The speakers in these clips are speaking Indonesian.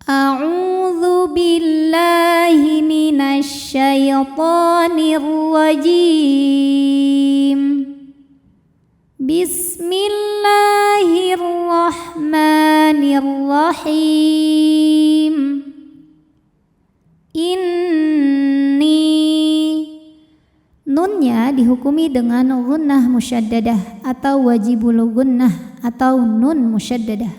A'udzu billahi minasy syaithanir rajim. Bismillahirrahmanirrahim. Nunnya dihukumi dengan gunnah musyaddadah atau wajibul gunnah atau nun musyaddadah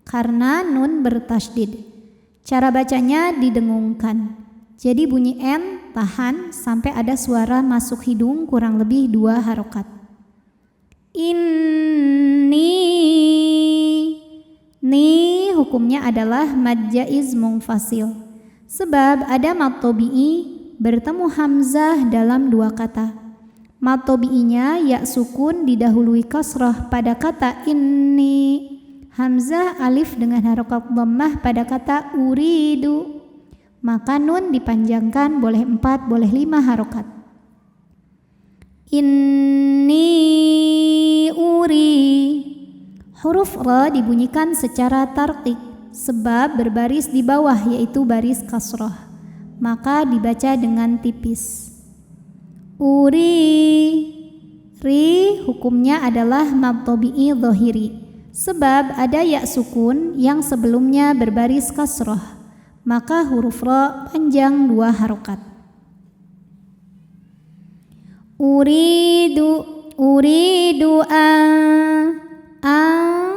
karena nun bertasydid. Cara bacanya didengungkan. Jadi bunyi N tahan sampai ada suara masuk hidung kurang lebih 2 harokat. Ni hukumnya adalah mad jaiz munfasil. Sebab ada mad tabi'i bertemu hamzah dalam 2 kata. Mad tabi'inya ya sukun didahului kasrah pada kata inni, hamzah alif dengan harokat dhammah pada kata uridu. Maka nun dipanjangkan boleh 4 boleh 5 harokat. Inni uri. Huruf ra dibunyikan secara tarqiq sebab berbaris di bawah yaitu baris kasrah. Maka dibaca dengan tipis. Ri hukumnya adalah mad tabi'i dhahiri sebab ada ya sukun yang sebelumnya berbaris kasrah. Maka huruf ra panjang 2 harokat. Uridu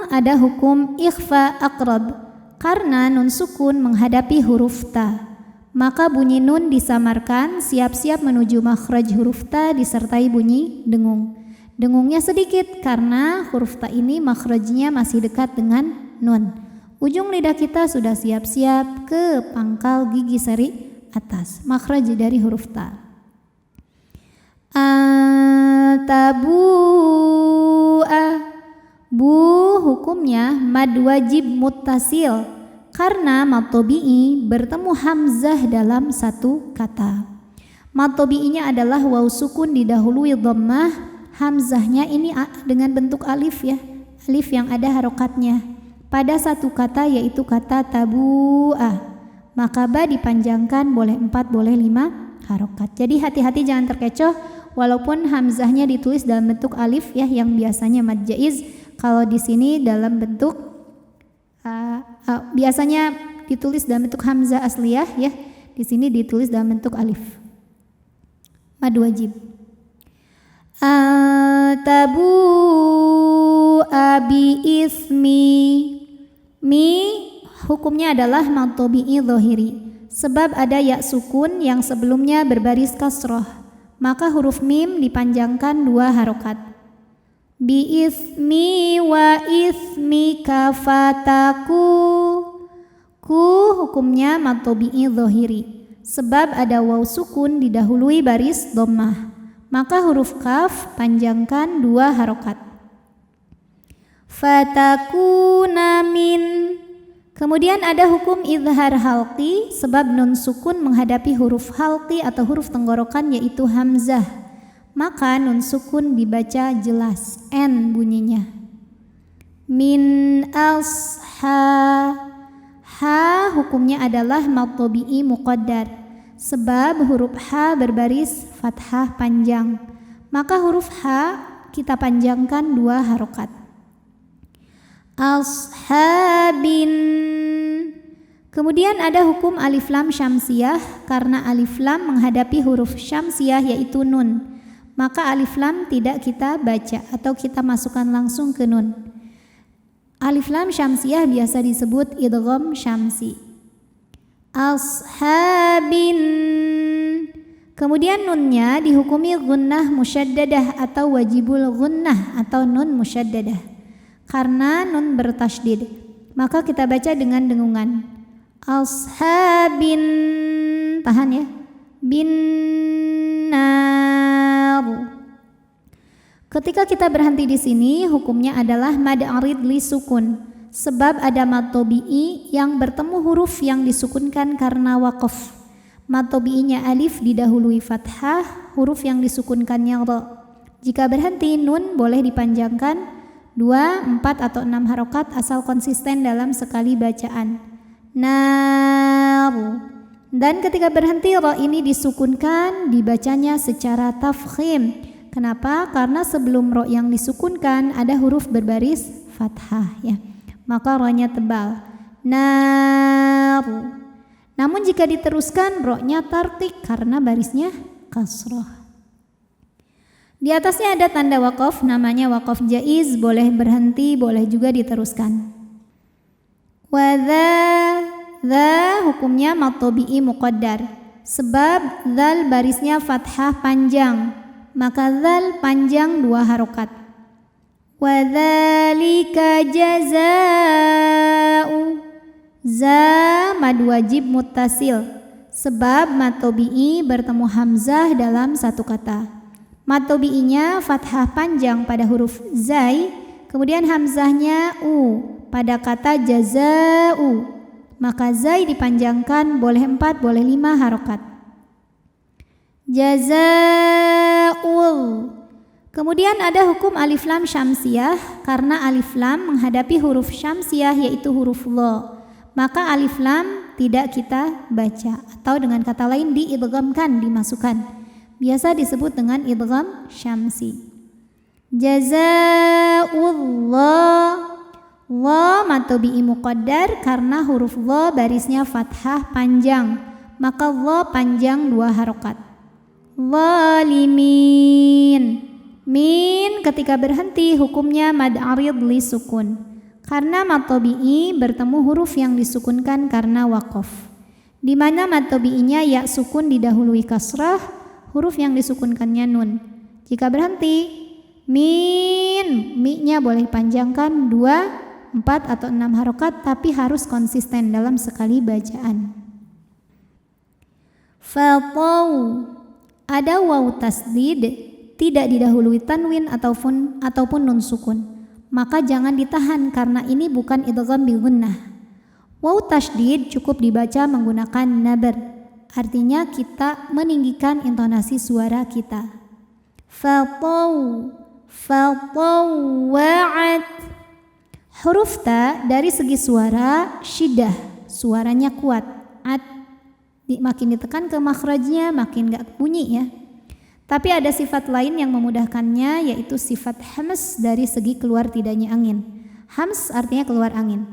ada hukum ikhfa aqrab karena nun sukun menghadapi huruf ta. Maka bunyi nun disamarkan siap-siap menuju makhraj huruf ta disertai bunyi dengung. Dengungnya sedikit karena huruf ta ini makhrajnya masih dekat dengan nun. Ujung lidah kita sudah siap-siap ke pangkal gigi seri atas, makhraj dari huruf ta. Bu hukumnya mad wajib muttasil karena mad tabi'i bertemu hamzah dalam 1 kata. Mad tabi'inya adalah waw sukun didahului dhammah, hamzahnya ini dengan bentuk alif ya, alif yang ada harokatnya pada 1 kata yaitu kata tabu'a. Maka ba dipanjangkan boleh 4 boleh 5 harokat. Jadi hati-hati jangan terkecoh walaupun hamzahnya ditulis dalam bentuk alif ya yang biasanya mad jaiz. Kalau di sini dalam bentuk biasanya ditulis dalam bentuk hamzah asliyah ya. Di sini ditulis dalam bentuk alif. Mad wajib. Tabu abi ismi. Mi hukumnya adalah mad tabi'i dhahiri sebab ada ya sukun yang sebelumnya berbaris kasrah. Maka huruf mim dipanjangkan 2 harokat. Bi ismi wa ismika fataku. Ku hukumnya mad tabi'i dhahiri sebab ada waw sukun didahului baris dhammah. Maka huruf kaf panjangkan 2 harokat. Fatakuna min. Kemudian ada hukum izhar halqi sebab nun sukun menghadapi huruf halqi atau huruf tenggorokan yaitu hamzah. Maka nun sukun dibaca jelas, N bunyinya. Min asha. Ha hukumnya adalah mad tabi'i muqaddar sebab huruf ha berbaris fathah panjang. Maka huruf ha kita panjangkan 2 harokat. Ashabin. Kemudian ada hukum alif lam syamsiyah karena alif lam menghadapi huruf syamsiyah yaitu nun. Maka alif lam tidak kita baca atau kita masukkan langsung ke nun. Alif lam syamsiyah biasa disebut idgham syamsi. Ashabin. Kemudian nunnya dihukumi gunnah musyaddadah atau wajibul gunnah atau nun musyaddadah karena nun bertasydid. Maka kita baca dengan dengungan. Ashabin, tahan ya, bin nar. Ketika kita berhenti di sini, hukumnya adalah mad arid li sukun sebab ada mad tabi'i yang bertemu huruf yang disukunkan karena waqaf. Mad tabi'inya alif didahului fathah, huruf yang disukunkannya ra. Jika berhenti, nun boleh dipanjangkan 2, 4 atau 6 harokat asal konsisten dalam sekali bacaan. Nar. Dan ketika berhenti ro ini disukunkan, dibacanya secara tafkhim. Kenapa? Karena sebelum ro yang disukunkan ada huruf berbaris fathah ya. Maka ro-nya tebal. Nar. Namun jika diteruskan ro-nya tarqiq karena barisnya kasroh. Di atasnya ada tanda waqaf, namanya waqaf jaiz, boleh berhenti, boleh juga diteruskan. Dza hukumnya mad tabi'i muqaddar. Sebab dzal barisnya fathah panjang, maka dzal panjang 2 harokat. Wa dzalika jazaa'u. Za mad wajib muttasil. Sebab mad tabi'i bertemu hamzah dalam satu kata. Mad tabi'inya fathah panjang pada huruf zai, kemudian hamzahnya u pada kata jaza'u. Maka zai dipanjangkan boleh 4, boleh 5 harokat. Jaza'ul. Kemudian ada hukum alif lam syamsiyah, karena alif lam menghadapi huruf syamsiyah yaitu huruf lo. Maka alif lam tidak kita baca, atau dengan kata lain diidghamkan, dimasukkan. Biasa disebut dengan idgham syamsi. Jazaa'ullah. Wa mad tabi'i muqaddar karena huruf wa barisnya fathah panjang, maka wa panjang 2 harokat. Zalimin. Min ketika berhenti hukumnya mad arid li sukun. Karena mad tabi'i bertemu huruf yang disukunkan karena waqaf. Di mana mad tabi'inya ya sukun didahului kasrah, huruf yang disukunkannya nun. Jika berhenti, min, mi-nya boleh panjangkan 2, 4 atau 6 harokat, tapi harus konsisten dalam sekali bacaan. Fatau. Ada waw tasdid, tidak didahului tanwin ataupun nun sukun. Maka jangan ditahan karena ini bukan idgham bil gunnah. Waw tasdid cukup dibaca menggunakan nabar. Artinya kita meninggikan intonasi suara kita. Fatau, fatawa'at. Huruf ta dari segi suara syiddah, suaranya kuat. At, makin ditekan ke makhrajnya makin gak bunyi ya. Tapi ada sifat lain yang memudahkannya, yaitu sifat hams dari segi keluar tidaknya angin. Hams artinya keluar angin.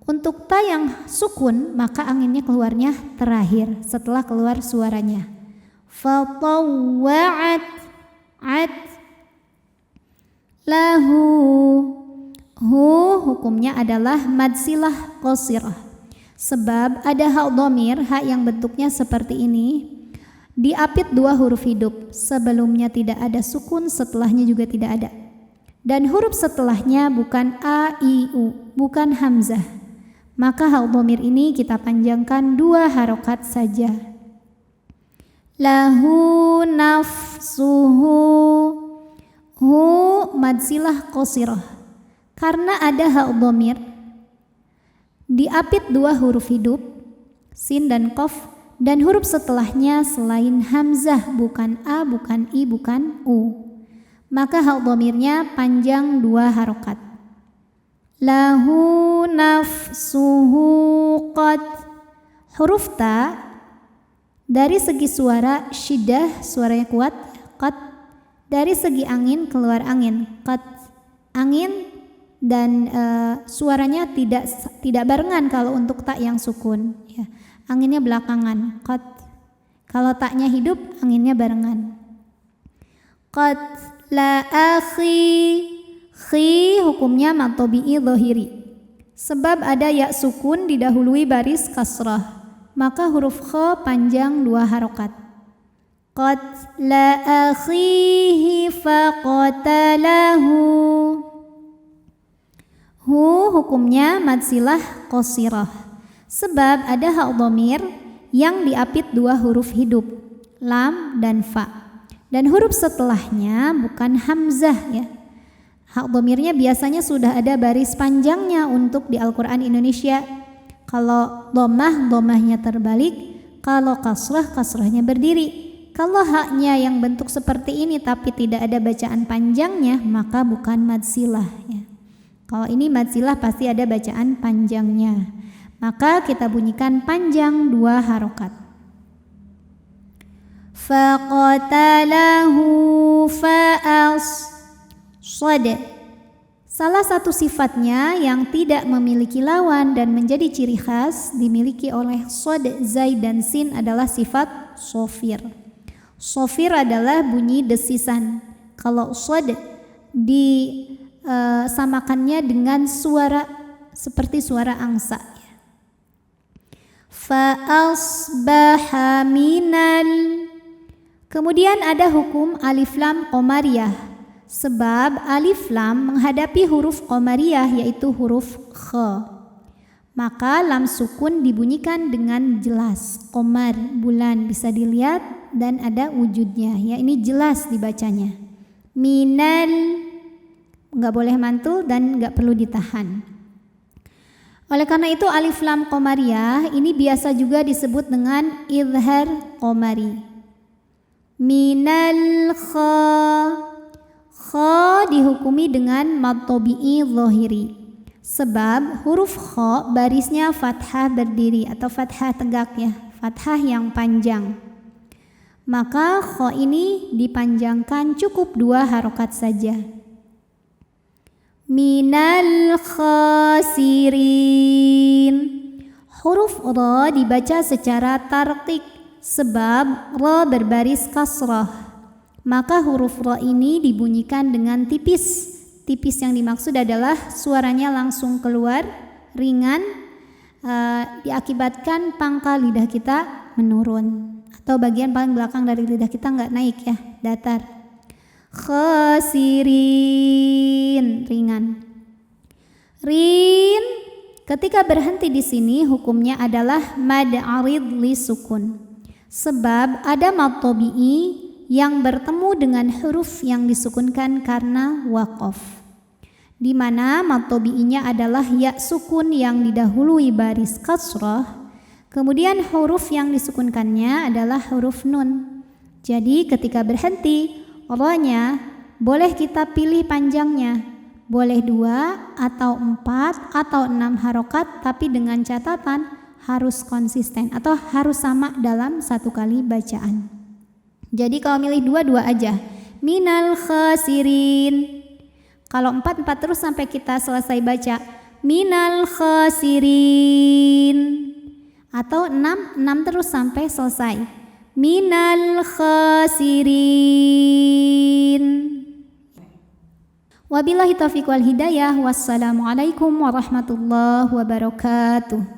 Untuk ta yang sukun, maka anginnya keluarnya terakhir setelah keluar suaranya. Fatawa'at. At. Lahu. Hu hukumnya adalah mad silah qasirah. Sebab ada hak dhamir, hak yang bentuknya seperti ini, diapit 2 huruf hidup. Sebelumnya tidak ada sukun, setelahnya juga tidak ada. Dan huruf setelahnya bukan a, i, u, bukan hamzah. Maka hal dhamir ini kita panjangkan 2 harokat saja. Lahu nafsuhu. Hu mad silah qasirah. Karena ada hal dhamir, diapit 2 huruf hidup, sin dan qaf, dan huruf setelahnya selain hamzah bukan a, bukan i, bukan u. Maka hal dhamirnya panjang 2 harokat. Lahu nafsuhu qad. Huruf ta dari segi suara syiddah, suaranya kuat, qad. Dari segi angin, keluar angin, qad. Angin dan suaranya tidak barengan kalau untuk ta yang sukun ya. Anginnya belakangan, qad. Kalau taknya hidup, anginnya barengan. Qad la akhi. Khi hukumnya mad tabi'i dhahiri. Sebab ada ya sukun didahului baris kasrah, maka huruf kha panjang 2 harokat. Qad la akhihi faqatalahu. Hu hukumnya mad silah qasirah. Sebab ada hak dhamir yang diapit 2 huruf hidup, lam dan fa. Dan huruf setelahnya bukan hamzah ya. Hak dhamirnya biasanya sudah ada baris panjangnya untuk di Al-Quran Indonesia. Kalau dhammah, dhammahnya terbalik. Kalau kasrah, kasrahnya berdiri. Kalau haknya yang bentuk seperti ini tapi tidak ada bacaan panjangnya, maka bukan mad silah ya. Kalau ini mad silah pasti ada bacaan panjangnya. Maka kita bunyikan panjang 2 harokat. Faqatalahu sad. Salah satu sifatnya yang tidak memiliki lawan dan menjadi ciri khas dimiliki oleh sad, zai dan sin adalah sifat sofir. Sofir adalah bunyi desisan. Kalau sad disamakannya dengan suara seperti suara angsa. Fa asbaha minal. Kemudian ada hukum alif lam qamariyah, sebab alif lam menghadapi huruf qamariyah yaitu huruf kha. Maka lam sukun dibunyikan dengan jelas. Qamar, bulan, bisa dilihat dan ada wujudnya. Ya, ini jelas dibacanya. Minal, enggak boleh mantul dan enggak perlu ditahan. Oleh karena itu alif lam qamariyah ini biasa juga disebut dengan izhar qamari. Minal kha. Kha dihukumi dengan mad tabi'i zahiri. Sebab huruf kha barisnya fathah berdiri atau fathah tegak ya, fathah yang panjang. Maka kha ini dipanjangkan cukup 2 harokat saja. Minal khasirin. Huruf ra dibaca secara tarqiq sebab ra berbaris kasrah. Maka huruf ra ini dibunyikan dengan tipis. Tipis yang dimaksud adalah suaranya langsung keluar, ringan, diakibatkan pangkal lidah kita menurun atau bagian paling belakang dari lidah kita nggak naik ya, datar. Khasirin, ringan. Rin, ketika berhenti di sini hukumnya adalah mad arid li sukun. Sebab ada mad tabi'i yang bertemu dengan huruf yang disukunkan karena waqaf, di mana mad tabi'inya adalah ya sukun yang didahului baris kasrah, kemudian huruf yang disukunkannya adalah huruf nun. Jadi ketika berhenti, ra-nya boleh kita pilih panjangnya, boleh 2 atau 4 atau 6 harokat, tapi dengan catatan harus konsisten atau harus sama dalam 1 kali bacaan. Jadi kalau milih 2 aja. Minal khasirin. Kalau 4 terus sampai kita selesai baca. Minal khasirin. Atau 6 terus sampai selesai. Minal khasirin. Wabillahi taufiq wal hidayah. Wassalamualaikum warahmatullahi wabarakatuh.